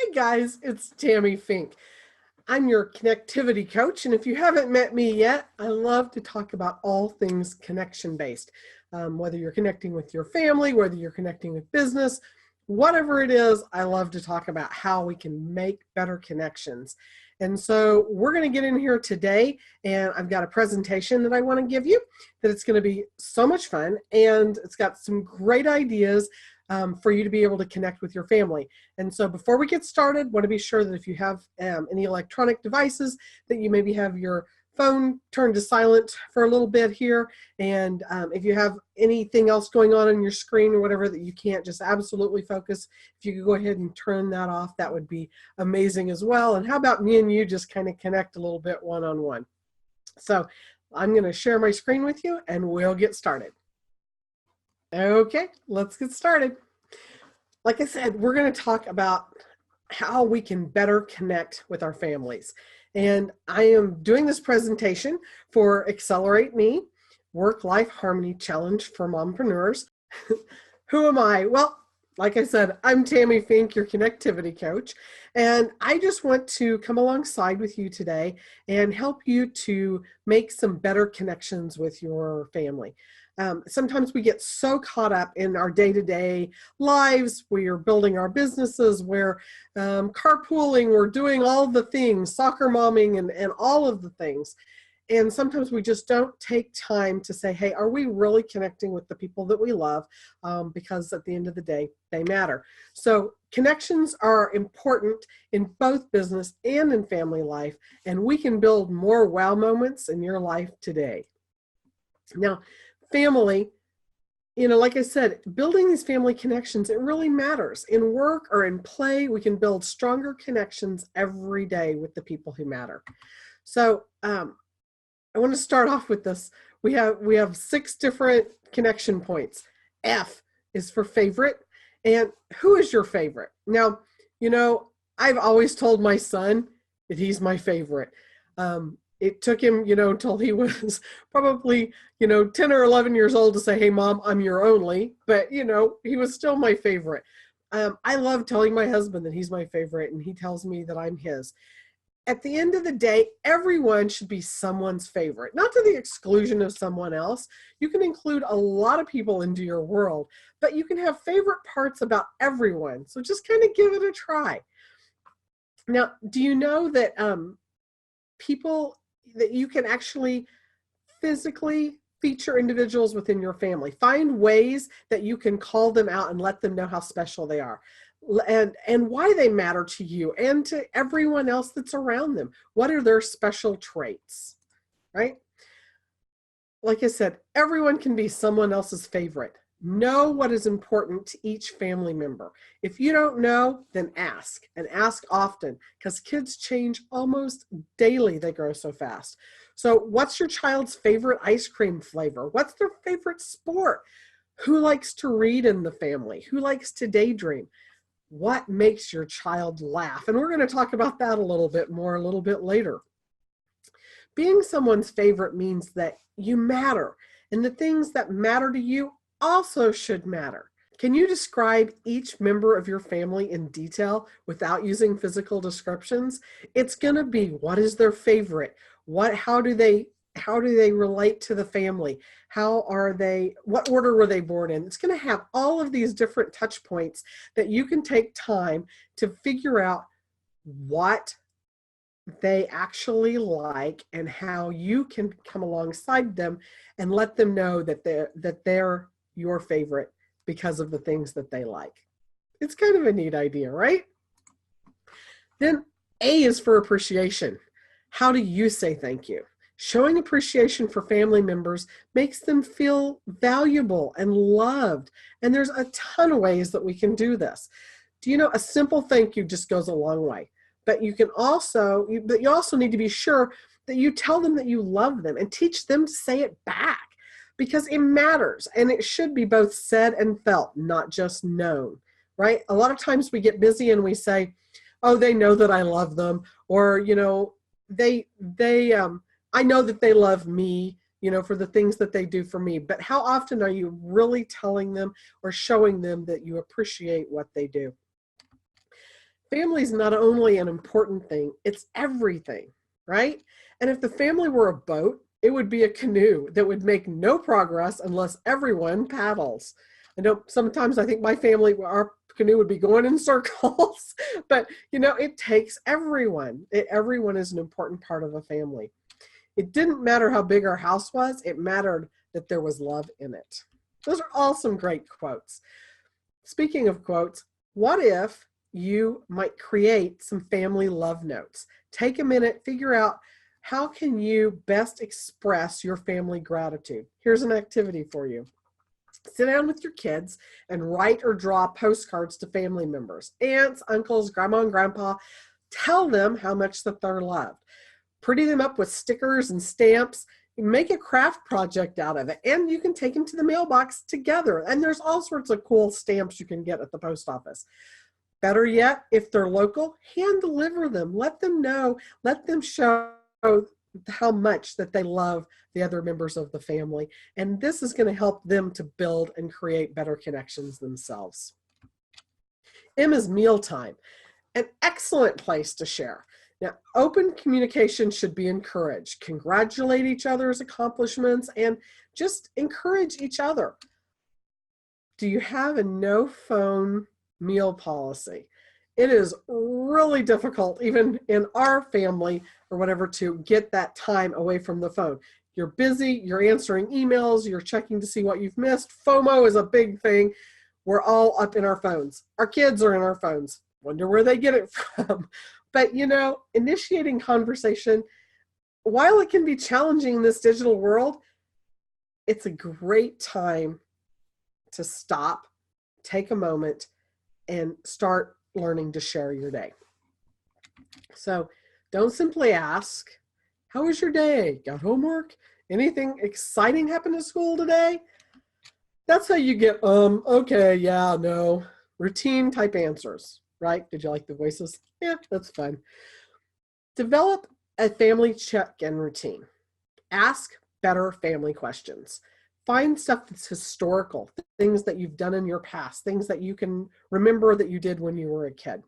Hey guys, it's Tammy Fink. I'm your connectivity coach, and if you haven't met me yet, I love to talk about all things connection based. Whether you're connecting with your family, whether you're connecting with business, whatever it is, I love to talk about how we can make better connections. And so we're going to get in here today, and I've got a presentation that I want to give you that it's going to be so much fun, and it's got some great ideas for you to be able to connect with your family. And so before we get started, want to be sure that if you have any electronic devices, that you maybe have your phone turned to silent for a little bit here. And if you have anything else going on your screen or whatever that you can't just absolutely focus, if you could go ahead and turn that off, that would be amazing as well. And how about me and you just kind of connect a little bit one-on-one? So I'm going to share my screen with you and we'll get started. Okay, let's get started. Like I said, we're going to talk about how we can better connect with our families. And I am doing this presentation for Accelerate Me, Work-Life Harmony Challenge for Mompreneurs. Who am I? Well, like I said, I'm Tammy Fink, your connectivity coach. And I just want to come alongside with you today and help you to make some better connections with your family. Sometimes we get so caught up in our day-to-day lives. We're building our businesses, we're carpooling, we're doing all the things, soccer momming and all of the things. And sometimes we just don't take time to say, hey, are we really connecting with the people that we love? Because at the end of the day, they matter. So connections are important in both business and in family life, and we can build more wow moments in your life today. Now, family, like I said, building these family connections, it really matters. In work or in play, we can build stronger connections every day with the people who matter. So I want to start off with this. We have 6 different connection points. F is for favorite. And who is your favorite? Now, I've always told my son that he's my favorite. It took him, until he was probably, 10 or 11 years old to say, hey, Mom, I'm your only. But, he was still my favorite. I love telling my husband that he's my favorite, and he tells me that I'm his. At the end of the day, everyone should be someone's favorite, not to the exclusion of someone else. You can include a lot of people into your world, but you can have favorite parts about everyone. So just kind of give it a try. Now, do you know that that you can actually physically feature individuals within your family? Find ways that you can call them out and let them know how special they are and why they matter to you and to everyone else that's around them. What are their special traits, right? Like I said, everyone can be someone else's favorite. Know what is important to each family member. If you don't know, then ask, and ask often, because kids change almost daily. They grow so fast. So what's your child's favorite ice cream flavor? What's their favorite sport? Who likes to read in the family? Who likes to daydream? What makes your child laugh? And we're going to talk about that a little bit later. Being someone's favorite means that you matter, and the things that matter to you also should matter. Can you describe each member of your family in detail without using physical descriptions? It's going to be, what is their favorite? How do they relate to the family? What order were they born in? It's going to have all of these different touch points that you can take time to figure out what they actually like and how you can come alongside them and let them know that they're your favorite because of the things that they like. It's kind of a neat idea, right? Then A is for appreciation. How do you say thank you? Showing appreciation for family members makes them feel valuable and loved. And there's a ton of ways that we can do this. Do you know, a simple thank you just goes a long way. But you also need to be sure that you tell them that you love them and teach them to say it back, because it matters, and it should be both said and felt, not just known, right? A lot of times we get busy and we say, oh, they know that I love them, or, I know that they love me, for the things that they do for me. But how often are you really telling them or showing them that you appreciate what they do? Family is not only an important thing, it's everything, right? And if the family were a boat, it would be a canoe that would make no progress unless everyone paddles. I know sometimes I think my family, our canoe would be going in circles, but it takes everyone. Everyone is an important part of a family. It didn't matter how big our house was, it mattered that there was love in it. Those are all some great quotes. Speaking of quotes, what if you might create some family love notes? Take a minute, figure out how can you best express your family gratitude. Here's an activity for you. Sit down with your kids and write or draw postcards to family members, aunts, uncles, grandma and grandpa. Tell them how much that they're loved. Pretty them up with stickers and stamps. Make a craft project out of it, and you can take them to the mailbox together. And there's all sorts of cool stamps you can get at the post office. Better yet, if they're local, hand deliver them. Let them know, let them show how much that they love the other members of the family. And this is going to help them to build and create better connections themselves. M is mealtime, an excellent place to share. Now, open communication should be encouraged. Congratulate each other's accomplishments and just encourage each other. Do you have a no phone meal policy? It is really difficult, even in our family or whatever, to get that time away from the phone. You're busy, you're answering emails, you're checking to see what you've missed. FOMO is a big thing. We're all up in our phones. Our kids are in our phones. Wonder where they get it from. But, initiating conversation, while it can be challenging in this digital world, it's a great time to stop, take a moment, and start learning to share your day. So don't simply ask, how was your day? Got homework? Anything exciting happened at school today? That's how you get, okay, yeah, no, routine type answers, right? Did you like the voices? Yeah, that's fun. Develop a family check-in routine. Ask better family questions. Find stuff that's historical, things that you've done in your past, things that you can remember that you did when you were a kid.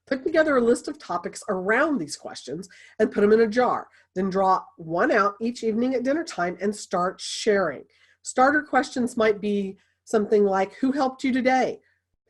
Put together a list of topics around these questions and put them in a jar. Then draw one out each evening at dinner time and start sharing. Starter questions might be something like, who helped you today?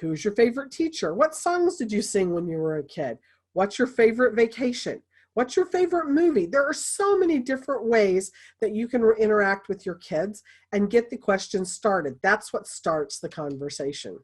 Who's your favorite teacher? What songs did you sing when you were a kid? What's your favorite vacation? What's your favorite movie? There are so many different ways that you can interact with your kids and get the questions started. That's what starts the conversation.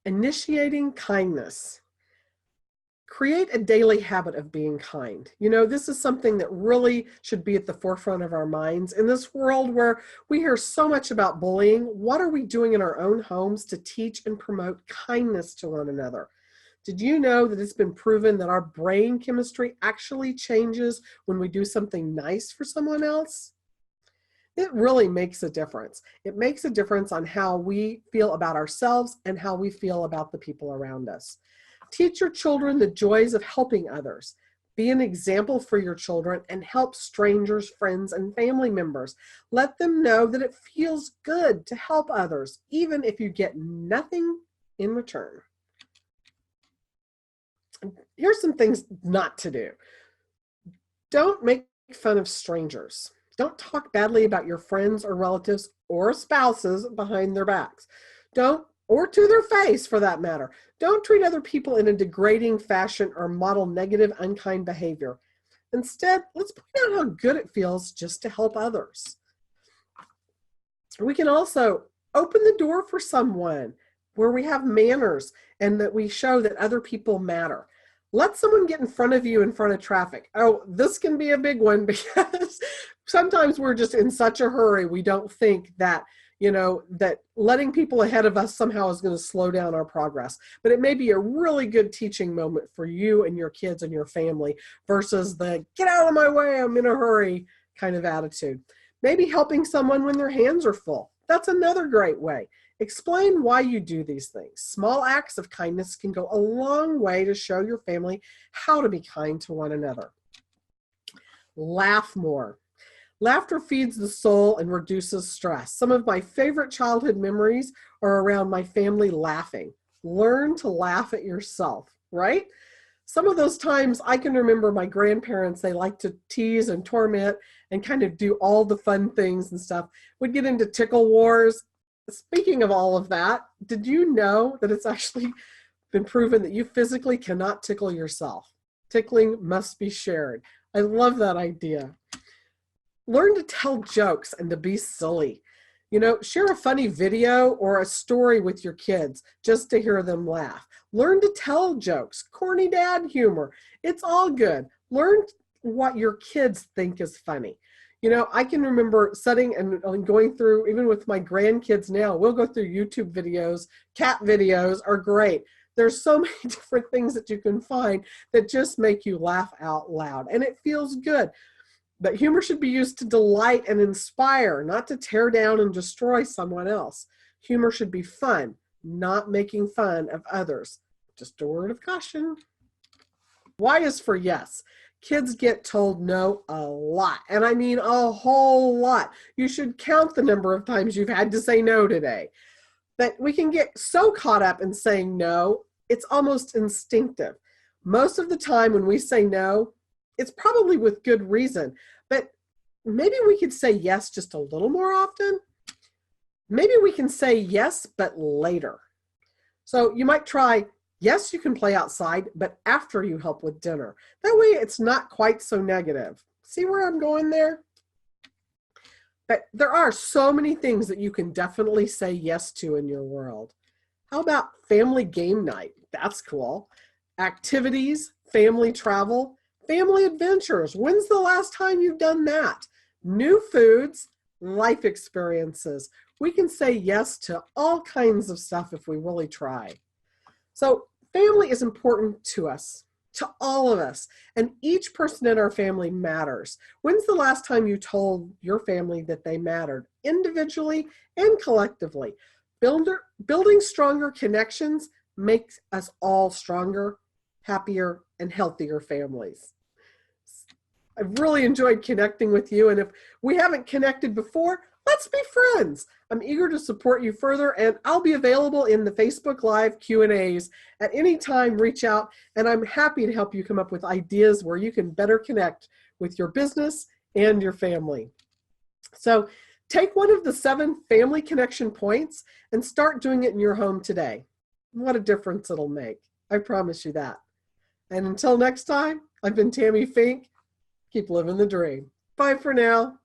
Initiating kindness. Create a daily habit of being kind. This is something that really should be at the forefront of our minds. In this world where we hear so much about bullying, what are we doing in our own homes to teach and promote kindness to one another? Did you know that it's been proven that our brain chemistry actually changes when we do something nice for someone else? It really makes a difference. It makes a difference on how we feel about ourselves and how we feel about the people around us. Teach your children the joys of helping others. Be an example for your children and help strangers, friends, and family members. Let them know that it feels good to help others, even if you get nothing in return. Here's some things not to do. Don't make fun of strangers. Don't talk badly about your friends or relatives or spouses behind their backs. Or to their face for that matter. Don't treat other people in a degrading fashion or model negative, unkind behavior. Instead, let's point out how good it feels just to help others. We can also open the door for someone where we have manners and that we show that other people matter. Let someone get in front of you in front of traffic. Oh, this can be a big one because sometimes we're just in such a hurry. We don't think that that letting people ahead of us somehow is going to slow down our progress. But it may be a really good teaching moment for you and your kids and your family versus the get out of my way, I'm in a hurry kind of attitude. Maybe helping someone when their hands are full. That's another great way. Explain why you do these things. Small acts of kindness can go a long way to show your family how to be kind to one another. Laugh more. Laughter feeds the soul and reduces stress. Some of my favorite childhood memories are around my family laughing. Learn to laugh at yourself, right? Some of those times I can remember my grandparents, they like to tease and torment and kind of do all the fun things and stuff. We'd get into tickle wars. Speaking of all of that, did you know that it's actually been proven that you physically cannot tickle yourself? Tickling must be shared. I love that idea. Learn to tell jokes and to be silly. You know, share a funny video or a story with your kids just to hear them laugh. Learn to tell jokes, corny dad humor. It's all good. Learn what your kids think is funny. You know, I can remember sitting and going through, even with my grandkids now, we'll go through YouTube videos. Cat videos are great. There's so many different things that you can find that just make you laugh out loud, and it feels good. But humor should be used to delight and inspire, not to tear down and destroy someone else. Humor should be fun, not making fun of others. Just a word of caution. Y is for yes. Kids get told no a lot, and I mean a whole lot. You should count the number of times you've had to say no today. But we can get so caught up in saying no, it's almost instinctive. Most of the time when we say no, it's probably with good reason, but maybe we could say yes just a little more often. Maybe we can say yes, but later. So you might try, yes, you can play outside, but after you help with dinner. That way it's not quite so negative. See where I'm going there? But there are so many things that you can definitely say yes to in your world. How about family game night? That's cool. Activities, family travel, family adventures. When's the last time you've done that? New foods, life experiences. We can say yes to all kinds of stuff if we really try. So family is important to us, to all of us, and each person in our family matters. When's the last time you told your family that they mattered, individually and collectively? Building stronger connections makes us all stronger, happier, and healthier families. I've really enjoyed connecting with you, and if we haven't connected before, let's be friends. I'm eager to support you further, and I'll be available in the Facebook Live Q&As at any time. Reach out, and I'm happy to help you come up with ideas where you can better connect with your business and your family. So take one of the 7 family connection points and start doing it in your home today. What a difference it'll make. I promise you that. And until next time, I've been Tammy Fink. Keep living the dream. Bye for now.